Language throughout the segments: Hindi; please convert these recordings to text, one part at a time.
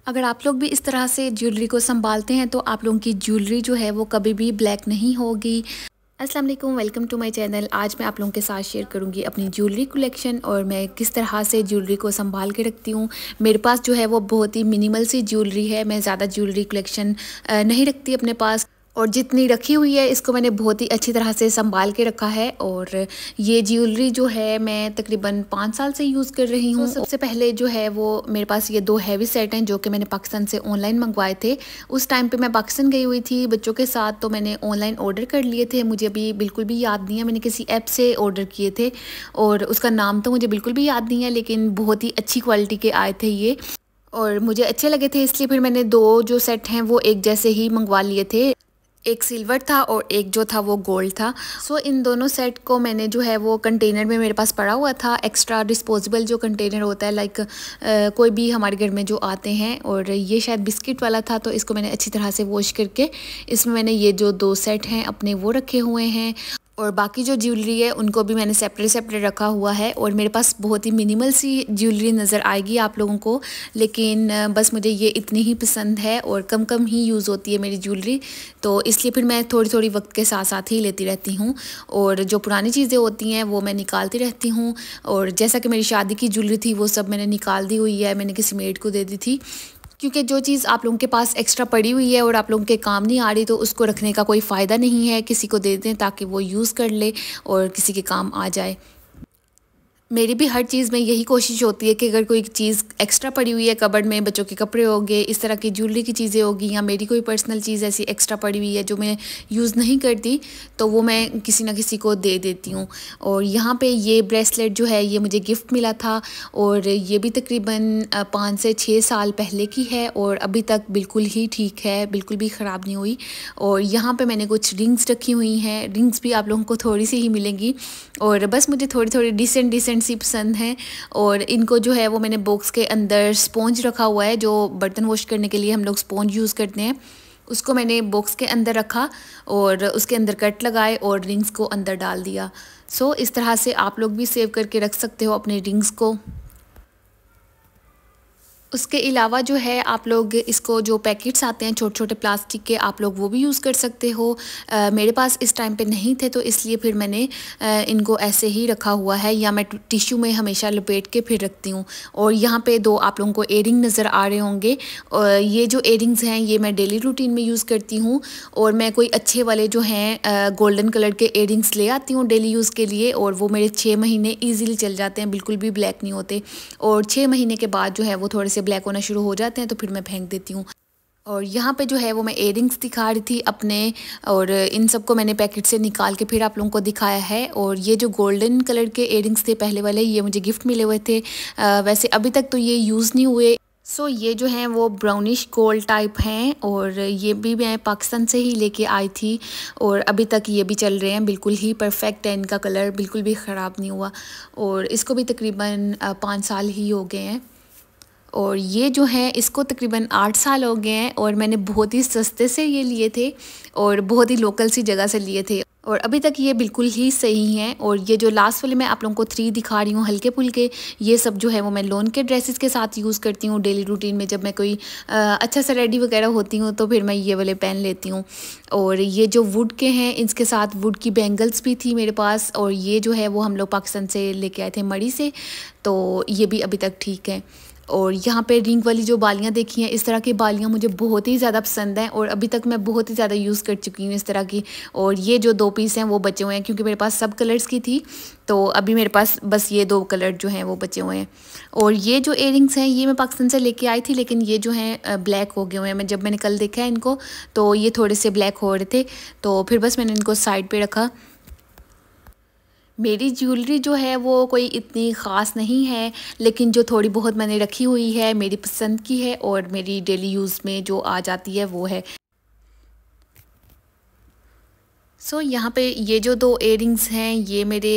अगर आप लोग भी इस तरह से ज्वेलरी को संभालते हैं तो आप लोगों की ज्वेलरी जो है वो कभी भी ब्लैक नहीं होगी। अस्सलाम वालेकुम, वेलकम टू माय चैनल। आज मैं आप लोगों के साथ शेयर करूंगी अपनी ज्वेलरी कलेक्शन और मैं किस तरह से ज्वेलरी को संभाल के रखती हूँ। मेरे पास जो है वो बहुत ही मिनिमल सी ज्वेलरी है। मैं ज़्यादा ज्वेलरी कलेक्शन नहीं रखती अपने पास, और जितनी रखी हुई है इसको मैंने बहुत ही अच्छी तरह से संभाल के रखा है। और ये ज्वेलरी जो है मैं तकरीबन 5 साल से यूज़ कर रही हूँ। सबसे पहले जो है वो मेरे पास ये 2 हैवी सेट हैं जो कि मैंने पाकिस्तान से ऑनलाइन मंगवाए थे। उस टाइम पे मैं पाकिस्तान गई हुई थी बच्चों के साथ, तो मैंने ऑनलाइन ऑर्डर कर लिए थे। मुझे अभी बिल्कुल भी याद नहीं है, मैंने किसी ऐप से ऑर्डर किए थे और उसका नाम तो मुझे बिल्कुल भी याद नहीं है, लेकिन बहुत ही अच्छी क्वालिटी के आए थे ये और मुझे अच्छे लगे थे, इसलिए फिर मैंने 2 जो सेट हैं वो एक जैसे ही मंगवा लिए थे। एक सिल्वर था और एक जो था वो गोल्ड था। सो इन दोनों सेट को मैंने जो है वो कंटेनर में मेरे पास पड़ा हुआ था, एक्स्ट्रा डिस्पोजेबल जो कंटेनर होता है, लाइक कोई भी हमारे घर में जो आते हैं। और ये शायद बिस्किट वाला था, तो इसको मैंने अच्छी तरह से वॉश करके इसमें मैंने ये जो 2 सेट हैं अपने वो रखे हुए हैं। और बाकी जो ज्वेलरी है उनको भी मैंने सेपरेट सेपरेट रखा हुआ है। और मेरे पास बहुत ही मिनिमल सी ज्वेलरी नज़र आएगी आप लोगों को, लेकिन बस मुझे ये इतनी ही पसंद है और कम कम ही यूज़ होती है मेरी ज्वेलरी, तो इसलिए फिर मैं थोड़ी थोड़ी वक्त के साथ साथ ही लेती रहती हूँ। और जो पुरानी चीज़ें होती हैं वो मैं निकालती रहती हूँ। और जैसा कि मेरी शादी की ज्वेलरी थी वो सब मैंने निकाल दी हुई है, मैंने किसी मेड को दे दी थी, क्योंकि जो चीज़ आप लोगों के पास एक्स्ट्रा पड़ी हुई है और आप लोगों के काम नहीं आ रही तो उसको रखने का कोई फ़ायदा नहीं है। किसी को दे दें ताकि वो यूज़ कर ले और किसी के काम आ जाए। मेरी भी हर चीज़ में यही कोशिश होती है कि अगर कोई चीज़ एक्स्ट्रा पड़ी हुई है कबर्ड में, बच्चों के कपड़े हो गए, इस तरह की ज्वेलरी की चीज़ें होगी, या मेरी कोई पर्सनल चीज़ ऐसी एक्स्ट्रा पड़ी हुई है जो मैं यूज़ नहीं करती, तो वो मैं किसी ना किसी को दे देती हूँ। और यहाँ पे ये ब्रेसलेट जो है ये मुझे गिफ्ट मिला था और ये भी तकरीबन 5 से 6 साल पहले की है और अभी तक बिल्कुल ही ठीक है, बिल्कुल भी ख़राब नहीं हुई। और यहाँ पे मैंने कुछ रिंग्स रखी हुई हैं, रिंग्स भी आप लोगों को थोड़ी सी ही मिलेंगी और बस मुझे थोड़ी थोड़ी डिसेंट सी पसंद है। और इनको जो है वो मैंने बॉक्स के अंदर स्पॉन्ज रखा हुआ है, जो बर्तन वॉश करने के लिए हम लोग स्पॉन्ज यूज़ करते हैं, उसको मैंने बॉक्स के अंदर रखा और उसके अंदर कट लगाए और रिंग्स को अंदर डाल दिया। सो इस तरह से आप लोग भी सेव करके रख सकते हो अपने रिंग्स को। उसके अलावा जो है आप लोग इसको, जो पैकेट्स आते हैं छोटे छोटे प्लास्टिक के, आप लोग वो भी यूज़ कर सकते हो। मेरे पास इस टाइम पे नहीं थे तो इसलिए फिर मैंने इनको ऐसे ही रखा हुआ है, या मैं टिश्यू में हमेशा लपेट के फिर रखती हूँ। और यहाँ पे 2 आप लोगों को एयरिंग नज़र आ रहे होंगे, ये जो एयरिंग्स हैं ये मैं डेली रूटीन में यूज़ करती हूँ। और मैं कोई अच्छे वाले जो हैं गोल्डन कलर के एयरिंग्स ले आती हूँ डेली यूज़ के लिए, और वो मेरे 6 महीने ईज़िली चल जाते हैं, बिल्कुल भी ब्लैक नहीं होते। और 6 महीने के बाद जो है वो थोड़े से ब्लैक होना शुरू हो जाते हैं तो फिर मैं फेंक देती हूँ। और यहाँ पे जो है वो मैं इयरिंग्स दिखा रही थी अपने, और इन सब को मैंने पैकेट से निकाल के फिर आप लोगों को दिखाया है। और ये जो गोल्डन कलर के इयरिंग्स थे पहले वाले, ये मुझे गिफ्ट मिले हुए थे। वैसे अभी तक तो ये यूज़ नहीं हुए। सो ये जो हैं वो ब्राउनिश गोल्ड टाइप हैं और ये भी मैं पाकिस्तान से ही लेके आई थी और अभी तक ये भी चल रहे हैं, बिल्कुल ही परफेक्ट है, इनका कलर बिल्कुल भी ख़राब नहीं हुआ। और इसको भी तकरीबन 5 साल ही हो गए हैं। और ये जो है इसको तकरीबन 8 साल हो गए हैं और मैंने बहुत ही सस्ते से ये लिए थे और बहुत ही लोकल सी जगह से लिए थे और अभी तक ये बिल्कुल ही सही हैं। और ये जो लास्ट वाले मैं आप लोगों को 3 दिखा रही हूँ हल्के फुल्के, ये सब जो है वो मैं लॉन के ड्रेसेस के साथ यूज़ करती हूँ डेली रूटीन में। जब मैं कोई अच्छा सा रेडी वगैरह होती हूँ तो फिर मैं ये वाले पहन लेती हूँ। और ये जो वुड के हैं इसके साथ वुड की बैंगल्स भी थी मेरे पास, और ये जो है वो हम लोग पाकिस्तान से लेके आए थे मड़ी से, तो ये भी अभी तक ठीक है। और यहाँ पे रिंग वाली जो बालियाँ देखी हैं, इस तरह की बालियाँ मुझे बहुत ही ज़्यादा पसंद हैं और अभी तक मैं बहुत ही ज़्यादा यूज़ कर चुकी हूँ इस तरह की। और ये जो 2 पीस हैं वो बचे हुए हैं क्योंकि मेरे पास सब कलर्स की थी, तो अभी मेरे पास बस ये 2 कलर जो हैं वो बचे हुए हैं। और ये जो इयरिंग्स हैं ये मैं पाकिस्तान से लेके आई थी, लेकिन ये जो हैं ब्लैक हो गए हुए हैं। जब मैंने कल देखा है इनको तो ये थोड़े से ब्लैक हो रहे थे, तो फिर बस मैंने इनको साइड पर रखा। मेरी ज्वेलरी जो है वो कोई इतनी ख़ास नहीं है, लेकिन जो थोड़ी बहुत मैंने रखी हुई है मेरी पसंद की है और मेरी डेली यूज़ में जो आ जाती है वो है। यहाँ पे ये जो 2 इयरिंग्स हैं ये मेरे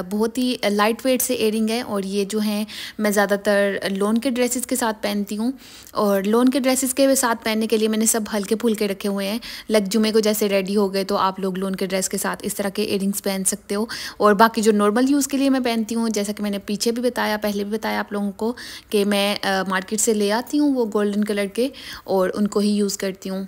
बहुत ही लाइट वेट से इयरिंग है, और ये जो हैं मैं ज़्यादातर लोन के ड्रेसेस के साथ पहनती हूँ। और लोन के ड्रेसेस के साथ पहनने के लिए मैंने सब हल्के फुल्के रखे हुए हैं। लाइक जुमे को जैसे रेडी हो गए तो आप लोग लोन के ड्रेस के साथ इस तरह के इयरिंग्स पहन सकते हो। और बाकी जो नॉर्मल यूज़ के लिए मैं पहनती हूँ, जैसा कि मैंने पीछे भी बताया, पहले भी बताया आप लोगों को, कि मैं मार्केट से ले आती हूँ वो गोल्डन कलर के और उनको ही यूज़ करती हूँ।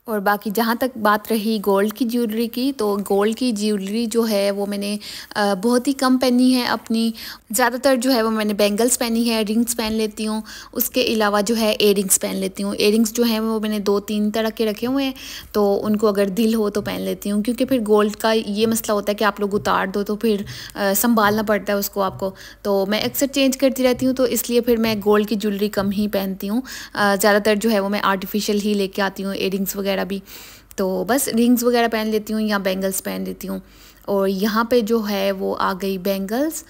और बाकी जहाँ तक बात रही गोल्ड की ज्वेलरी की, तो गोल्ड की ज्वेलरी जो है वो मैंने बहुत ही कम पहनी है अपनी। ज़्यादातर जो है वो मैंने बैंगल्स पहनी है, रिंग्स पहन लेती हूँ, उसके अलावा जो है इयरिंग्स पहन लेती हूँ। इयरिंग्स जो हैं वो मैंने 2-3 तरह के रखे हुए हैं, तो उनको अगर दिल हो तो पहन लेती हूँ, क्योंकि फिर गोल्ड का ये मसला होता है कि आप लोग उतार दो तो फिर संभालना पड़ता है उसको आपको। तो मैं अक्सर चेंज करती रहती हूँ, तो इसलिए फिर मैं गोल्ड की ज्वेलरी कम ही पहनती हूँ। ज़्यादातर जो है वो मैं आर्टिफिशियल ही लेके आती हूँ, इयरिंग्स वगैरह भी। तो बस रिंग्स वगैरह पहन लेती हूँ या बैंगल्स पहन लेती हूँ। और यहाँ पे जो है वो आ गई बैंगल्स।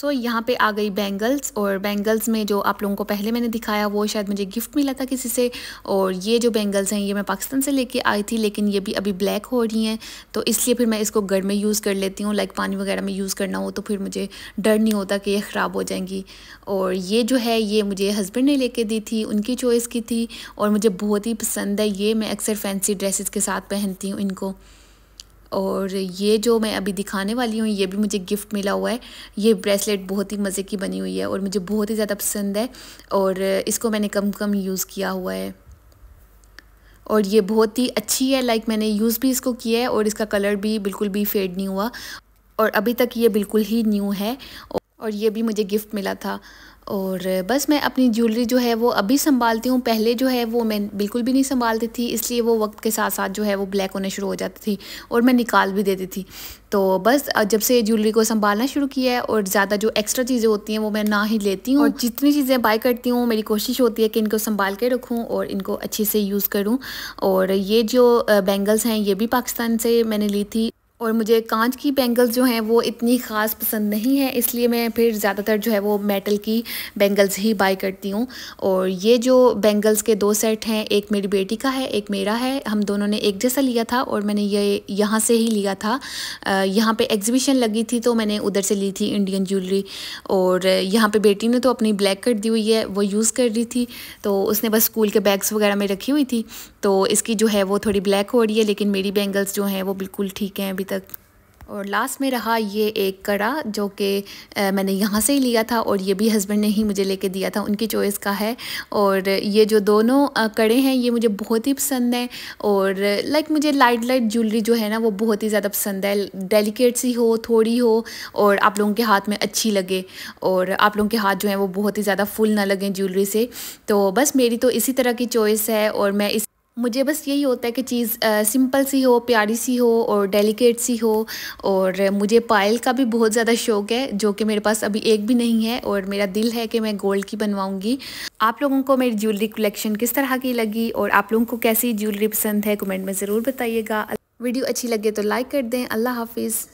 यहाँ पे आ गई बैंगल्स, और बैंगल्स में जो आप लोगों को पहले मैंने दिखाया वो शायद मुझे गिफ्ट मिला था किसी से। और ये जो बैंगल्स हैं ये मैं पाकिस्तान से लेके आई थी, लेकिन ये भी अभी ब्लैक हो रही हैं, तो इसलिए फिर मैं इसको घर में यूज़ कर लेती हूँ। लाइक पानी वगैरह में यूज़ करना हो तो फिर मुझे डर नहीं होता कि ये ख़राब हो जाएंगी। और ये जो है ये मुझे हस्बैंड ने लेके दी थी, उनकी चॉइस की थी, और मुझे बहुत ही पसंद है ये। मैं अक्सर फैंसी ड्रेसेस के साथ पहनती हूँ इनको। और ये जो मैं अभी दिखाने वाली हूँ ये भी मुझे गिफ्ट मिला हुआ है। ये ब्रेसलेट बहुत ही मज़े की बनी हुई है और मुझे बहुत ही ज़्यादा पसंद है, और इसको मैंने कम यूज़ किया हुआ है, और ये बहुत ही अच्छी है। लाइक मैंने यूज़ भी इसको किया है और इसका कलर भी बिल्कुल भी फेड नहीं हुआ, और अभी तक ये बिल्कुल ही न्यू है, और ये भी मुझे गिफ्ट मिला था। और बस मैं अपनी ज्वेलरी जो है वो अभी संभालती हूँ, पहले जो है वो मैं बिल्कुल भी नहीं संभालती थी, इसलिए वो वक्त के साथ साथ जो है वो ब्लैक होने शुरू हो जाती थी और मैं निकाल भी देती थी। तो बस जब से ज्वेलरी को संभालना शुरू किया है, और ज़्यादा जो एक्स्ट्रा चीज़ें होती हैं वो मैं ना ही लेती हूँ, और जितनी चीज़ें बाय करती हूँ मेरी कोशिश होती है कि इनको संभाल के रखूँ और इनको अच्छे से यूज़ करूँ। और ये जो बैंगल्स हैं ये भी पाकिस्तान से मैंने ली थी, और मुझे कांच की बैंगल्स जो हैं वो इतनी ख़ास पसंद नहीं है, इसलिए मैं फिर ज़्यादातर जो है वो मेटल की बैंगल्स ही बाय करती हूँ। और ये जो बैंगल्स के 2 सेट हैं, एक मेरी बेटी का है, एक मेरा है, हम दोनों ने एक जैसा लिया था, और मैंने ये यहाँ से ही लिया था। यहाँ पे एग्जीबिशन लगी थी तो मैंने उधर से ली थी इंडियन ज्वेलरी। और यहाँ पे बेटी ने तो अपनी ब्लैक कर दी हुई है, वो यूज़ कर रही थी, तो उसने बस स्कूल के बैग्स वगैरह में रखी हुई थी, तो इसकी जो है वो थोड़ी ब्लैक हो रही है, लेकिन मेरी बैंगल्स जो हैं वो बिल्कुल ठीक हैं अभी तक। और लास्ट में रहा ये एक कड़ा, जो कि मैंने यहाँ से ही लिया था, और ये भी हस्बैंड ने ही मुझे लेके दिया था, उनकी चॉइस का है। और ये जो दोनों कड़े हैं ये मुझे बहुत ही पसंद है। और लाइक मुझे लाइट ज्वेलरी जो है ना वो बहुत ही ज़्यादा पसंद है, डेलिकेट सी हो, थोड़ी हो, और आप लोगों के हाथ में अच्छी लगे, और आप लोगों के हाथ जो हैं वो बहुत ही ज़्यादा फुल ना लगें ज्वेलरी से। तो बस मेरी तो इसी तरह की चॉइस है, और मुझे बस यही होता है कि चीज़ सिंपल सी हो, प्यारी सी हो, और डेलिकेट सी हो। और मुझे पायल का भी बहुत ज़्यादा शौक़ है, जो कि मेरे पास अभी एक भी नहीं है, और मेरा दिल है कि मैं गोल्ड की बनवाऊंगी। आप लोगों को मेरी ज्वेलरी कलेक्शन किस तरह की लगी, और आप लोगों को कैसी ज्वेलरी पसंद है, कमेंट में ज़रूर बताइएगा। वीडियो अच्छी लगे तो लाइक कर दें। अल्लाह हाफिज़।